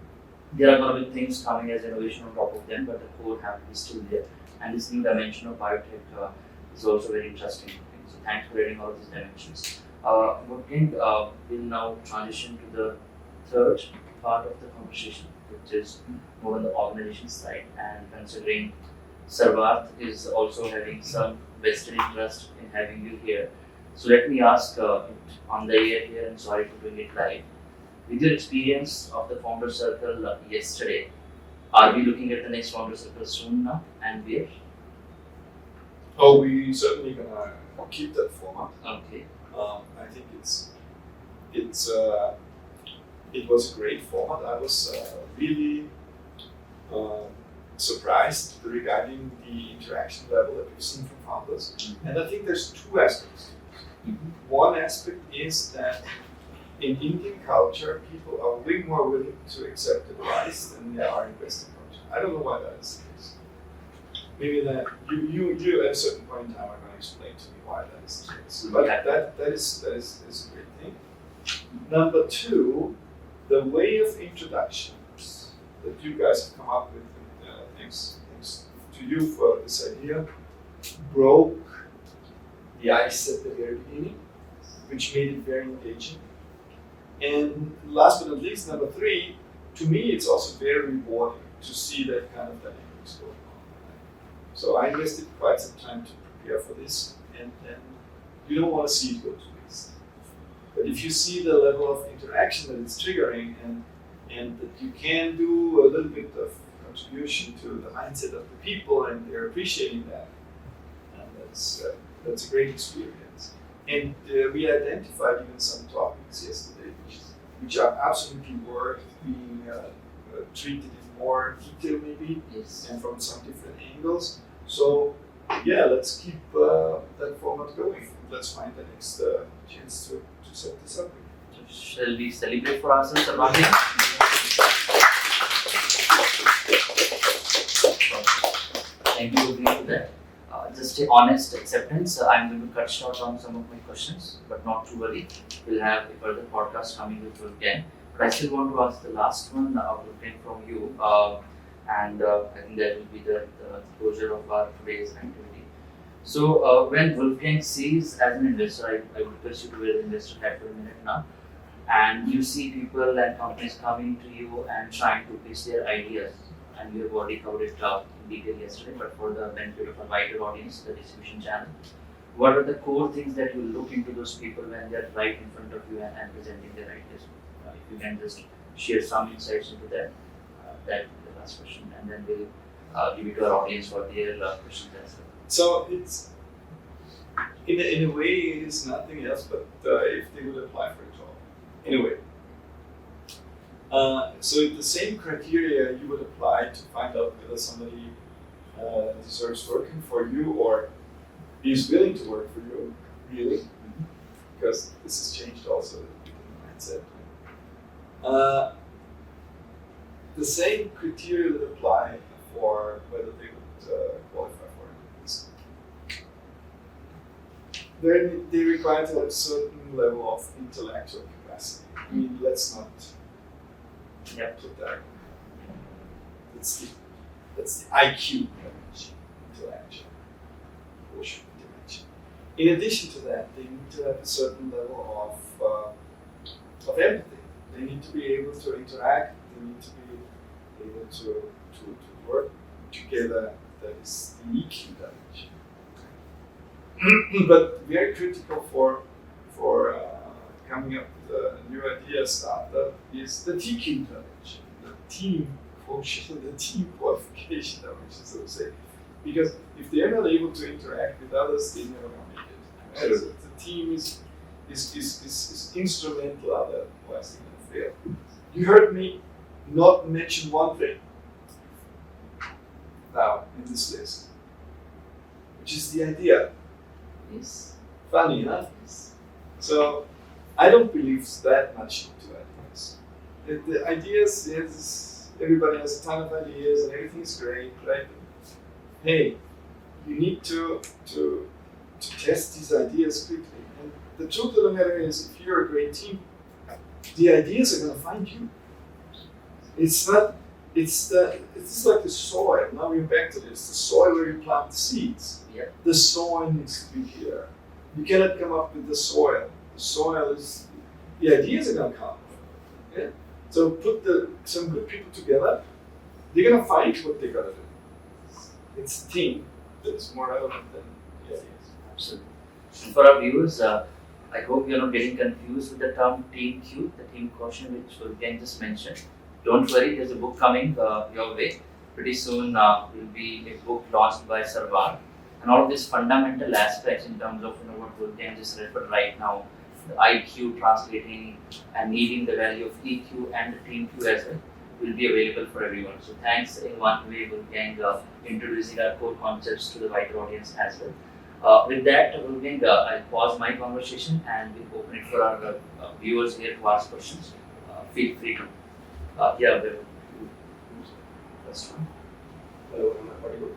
there are going to be things coming as innovation on top of them, but the core have to be still there. And this new dimension of biotech is also very interesting. So thanks for adding all these dimensions. Wolfgang will now transition to the third part of the conversation, which is more on the organization side, and considering Sarvārth is also having some vested interest in having you here. So let me ask it on the air here, and sorry for doing it live. With your experience of the Founder Circle yesterday, are we looking at the next Founder Circle soon now, and where? Oh, we certainly gonna keep that format. Okay. I think it was a great format. I was really surprised regarding the interaction level that we've seen from founders. Mm-hmm. And I think there's two aspects. Mm-hmm. One aspect is that in Indian culture, people are way more willing to accept advice than they are in Western culture. I don't know why that is the case. Maybe that you at a certain point in time are going to explain to me why that is the case. But that is a great thing. Number two, the way of introductions that you guys have come up with, thanks to you for this idea, broke the ice at the very beginning, which made it very engaging. And last but not least, number three, to me it's also very rewarding to see that kind of dynamics going on. So I invested quite some time to prepare for this, and you don't want to see it go to waste. But if you see the level of interaction that it's triggering, and that you can do a little bit of contribution to the mindset of the people, and they're appreciating that, and that's a great experience. And we identified even some topics yesterday which are absolutely worth being treated in more detail, maybe, yes, and from some different angles. So yeah, let's keep that format going. Let's find the next chance to set this up. Shall we celebrate for ourselves, Sarvārth? Thank you for doing that. Just a honest acceptance. I'm going to cut short on some of my questions, but not to worry. We'll have a further podcast coming with Wolfgang. But I still want to ask the last one, Wolfgang, from you. And I think that will be the closure of our today's activity. So when Wolfgang sees as an investor, I would request you to wear the investor hat for a minute now, and you see people and companies coming to you and trying to pitch their ideas, and we have already covered it in detail yesterday, but for the benefit of a wider audience, the distribution channel, what are the core things that you look into those people when they're right in front of you and presenting their ideas? If you can just share some insights into that, that will be the last question, and then we'll give it to our audience for their questions as well. So it's in a way it is nothing else but if they would apply for a job. In a way, So the same criteria you would apply to find out whether somebody deserves working for you or is willing to work for you, really, because this has changed also the mindset. The same criteria that apply for whether they would qualify for this. They require to have a certain level of intellectual capacity. I mean, let's not put that. That's the IQ dimension, intellectual quotient dimension. In addition to that, they need to have a certain level of empathy. They need to be able to interact. They need to be able to work together. That is the EQ dimension. But very critical for coming up with a new idea startup is the TQ dimension, the team quotient, the team qualification dimension, so to say. Because if they are not able to interact with others, they never going to make it. Right? So the team is instrumental, otherwise they're going to fail. You heard me not mention one thing now in this list, which is the idea. Yes. Funny, huh? Yes. So I don't believe that much into ideas. The ideas is everybody has a ton of ideas and everything is great, right? Hey, you need to test these ideas quickly. And the truth of the matter is, if you're a great team, the ideas are going to find you. It's like the soil. Now we're back to this. The soil where you plant the seeds. Yeah. The soil needs to be here. You cannot come up with the soil. The soil is, the ideas are going to come. Yeah? So put some good people together. They're going to find what they got to do. It's a team that is more relevant than the ideas. Absolutely. And for our viewers, I hope you're not getting confused with the term team Q, the team quotient, which Wolfgang just mentioned. Don't worry, there's a book coming your way. Pretty soon will be a book launched by Sarvārth. And all of these fundamental aspects in terms of what Wolfgang just referred right now, the IQ translating and needing the value of EQ and the team Q as well, will be available for everyone. So thanks in one way, Wolfgang, introducing our core concepts to the wider audience as well. With that, Wolfgang, I'll pause my conversation and we'll open it for our viewers here to ask questions. Feel free to. First one. Hello, am I audible?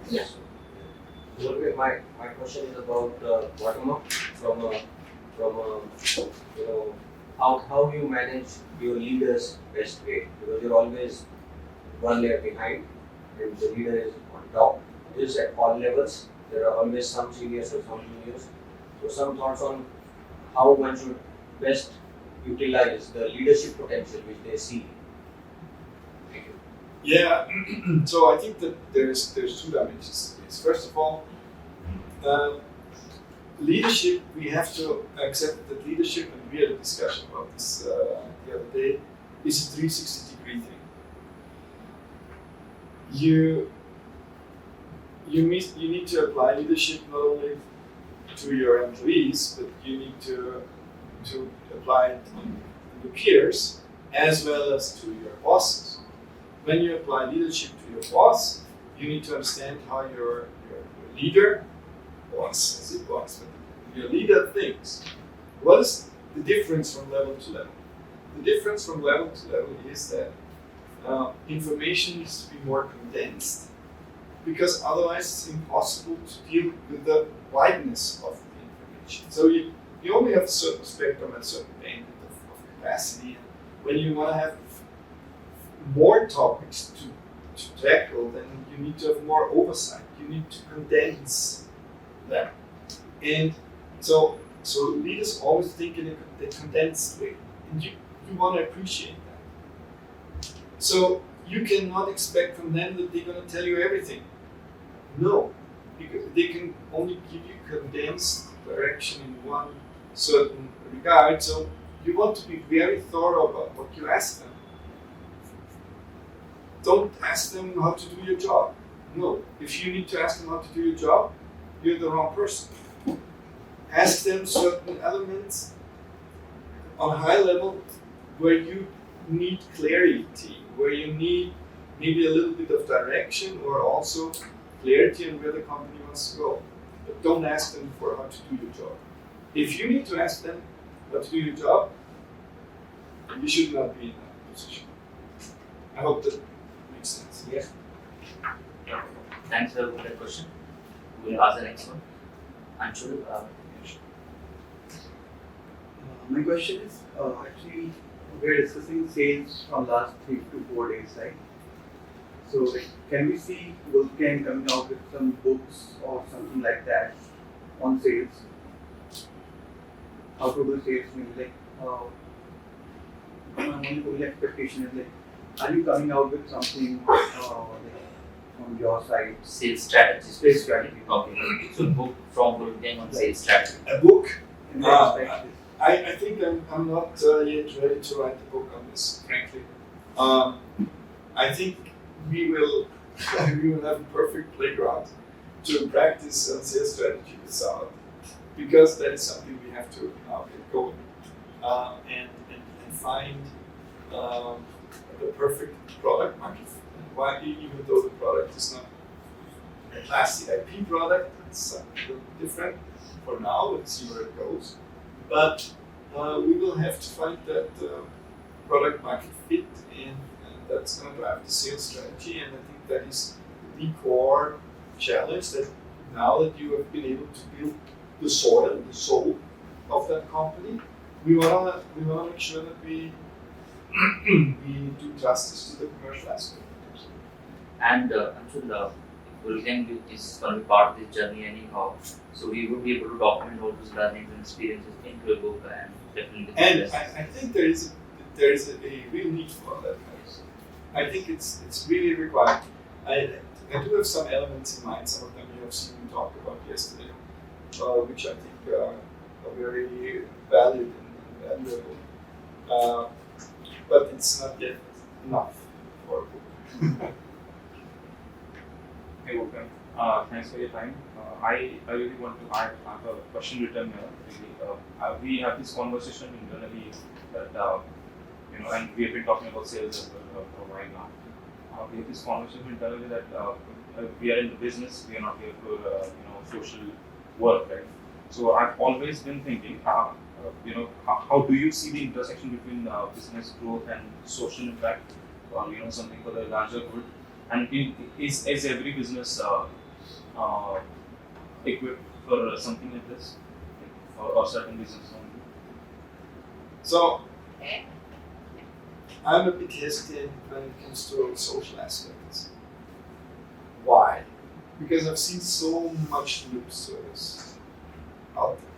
Yes. My question is about bottom up from how you manage your leaders best way, because you're always one layer behind and the leader is on top. This at all levels. There are always some seniors or some juniors. So some thoughts on how one should best utilize the leadership potential which they see. Thank you. Yeah, so I think that there's two dimensions to this. First of all, leadership, we have to accept that leadership, and we had a discussion about this the other day, is a 360-degree thing. You need to apply leadership not only to your employees, but you need to apply it on your peers as well as to your bosses. When you apply leadership to your boss, you need to understand how your leader, boss, but your leader thinks. What is the difference from level to level? The difference from level to level is that information needs to be more condensed, because otherwise it's impossible to deal with the wideness of the information. So you only have a certain spectrum and a certain bandwidth of capacity. When you want to have more topics to tackle, then you need to have more oversight. You need to condense them. And so leaders always think in a condensed way. And you want to appreciate that. So you cannot expect from them that they're going to tell you everything. No, because they can only give you condensed direction in one certain regard. So you want to be very thorough about what you ask them. Don't ask them how to do your job. No, if you need to ask them how to do your job, you're the wrong person. Ask them certain elements on a high level where you need clarity, where you need maybe a little bit of direction or also clarity on where the company wants to go. But don't ask them for how to do your job. If you need to ask them how to do your job, you should not be in that position. I hope that makes sense. Yes. Thanks for that question. We will ask the next one. Anshul, My question is actually we're discussing sales from last 3 to 4 days, right? So like, can we see Wolfgang coming out with some books or something like that on sales? How to do sales? Maybe like my only expectation is like, are you coming out with something like, on your side? sales strategy. Sales strategy. Okay. So book from Wolfgang on sales strategy. A book? Can we expect this? I think I'm not yet ready to write a book on this, frankly. I think we will have a perfect playground to practice on sales strategy with Sarvārth, because that is something we have to now get going and find the perfect product market fit. And why, even though the product is not a classic IP product, it's a little different for now. Let's see where it goes. But we will have to find that product market fit, and that's going to drive the sales strategy. And I think that is the core challenge, that now that you have been able to build the soil, the soul of that company, we want to make sure that we do justice to the commercial aspect. And Anshul, Wolfgang is going to be part of this journey anyhow. So we would be able to document all those learnings and experiences into a book and definitely. And I think there is a real need for that. I think it's really required. I do have some elements in mind. Some of them you have seen me talk about yesterday, which I think are very valid and valuable. But it's not yet enough for a book. Hey Wolfgang, thanks for your time. I really want to add a question written here. Really, we have this conversation internally that and we have been talking about sales as well for a while now. We have this conversation internally that we are in the business. We are not here for social work, right? So I've always been thinking, how do you see the intersection between business growth and social impact, or something for the larger good? And is every business equipped for something like this, or certain business only? So I'm a bit hesitant when it comes to social aspects. Why? Because I've seen so much lip service out there.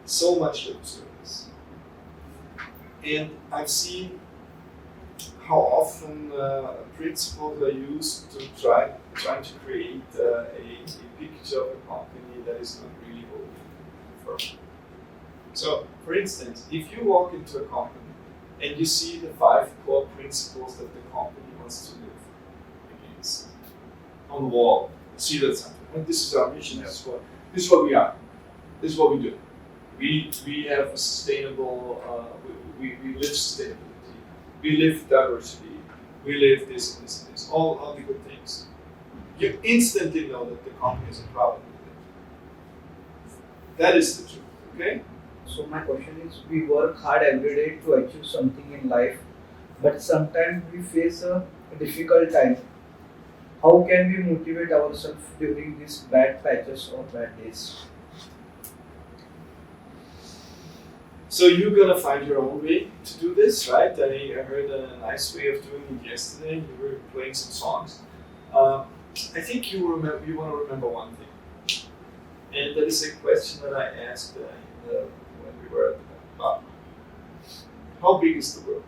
So much lip service. And I've seen how often principles are used to trying to create a picture of a company that is not really holding firm. So, for instance, if you walk into a company and you see the 5 core principles that the company wants to live against on the wall, see that something. And this is our mission. This is what we are. This is what we do. We have a sustainable. We live sustainability. We live diversity. We live this and this and this. All the good things. You instantly know that the company has a problem with it. That is the truth. Okay. So my question is, we work hard every day to achieve something in life, but sometimes we face a difficult time. How can we motivate ourselves during these bad patches or bad days? So you're gonna find your own way to do this, right? I heard a nice way of doing it yesterday. You were playing some songs. I think you want to remember one thing, and that is a question that I asked when we were at the bar. How big is the world?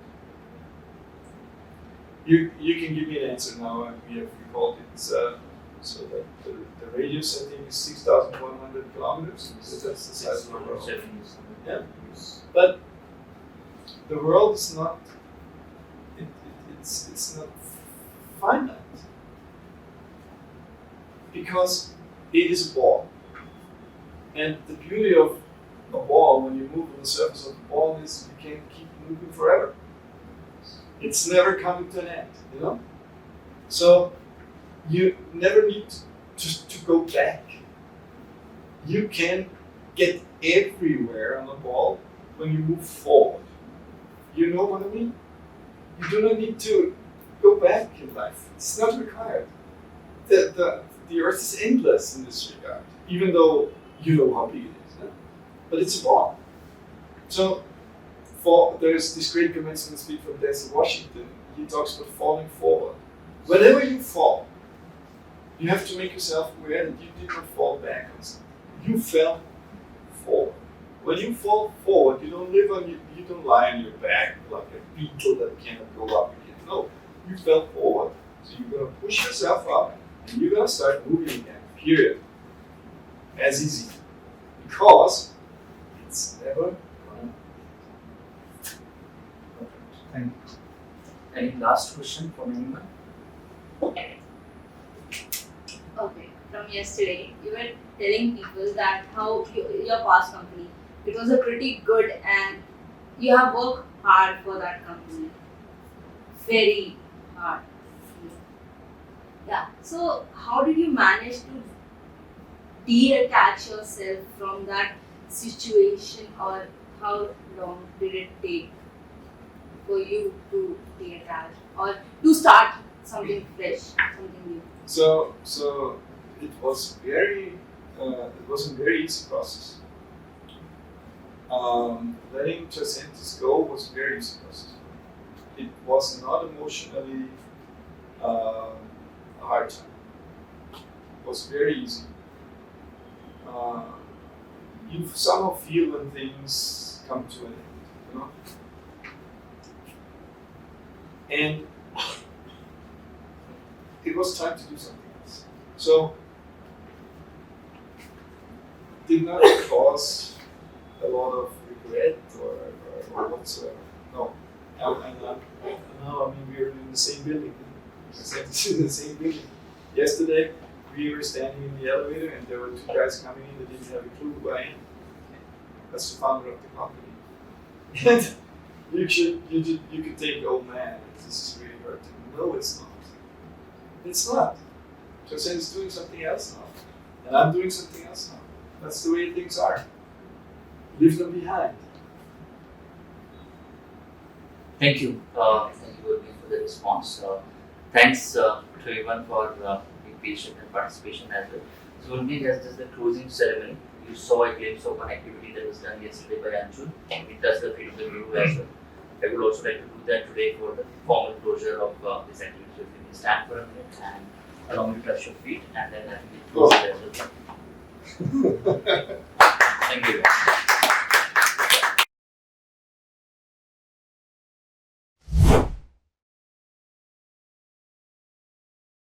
You can give me an answer now. We have recalled it. So that the radius, I think, is 6,100 kilometers. So that's the size of the world. Yeah. But the world is not. It's not finite, because it is a ball. And the beauty of a ball, when you move on the surface of the ball, problem is you can't keep moving forever. It's never coming to an end, you know? So you never need to go back. You can get everywhere on the ball when you move forward. You know what I mean? You do not need to go back in life. It's not required. The earth is endless in this regard, even though you know how big it is. Huh? But it's a ball. So there's this great commencement speech from Denzel Washington. He talks about falling forward. Whenever you fall, you have to make yourself aware that you did not fall back on something. You fell forward. When you fall forward, you don't you don't lie on your back like a beetle that cannot go up again. No, you fell forward. So you're gonna push yourself up and you're gonna start moving again. Period. As easy. Because it's never gonna. Thank you. Any last question from anyone? Okay, from yesterday, you were telling people that how your past company, it was a pretty good and you have worked hard for that company. Very hard. Yeah. So how did you manage to detach yourself from that situation, or how long did it take for you to detach or to start something fresh, something new? So it was it was a very easy process. Letting Placentis go was a very easy process. It was not emotionally a hard time. It was very easy. You somehow feel when things come to an end, you know? And it was time to do something else. So did not cause a lot of regret or whatsoever. No. We were in the same building. In the same building. Yesterday, we were standing in the elevator and there were two guys coming in that didn't have a clue who I am. That's the founder of the company. And you could think, oh man, this is really hurting. No, it's not. It's not. Joseph is doing something else now. And I'm doing something else now. That's the way things are. Leave them behind. Thank you. Thank you, Wolfgang, for the response. Thanks to everyone for being patient and participation as well. So, Wolfgang, as just the closing ceremony, you saw a glimpse of an activity that was done yesterday by Anshul. We touched the feet of the guru as well. I would also like to do that today for the formal closure of this activity. So, if you can stand for a minute and allow me to touch your feet, and then I think it close as well.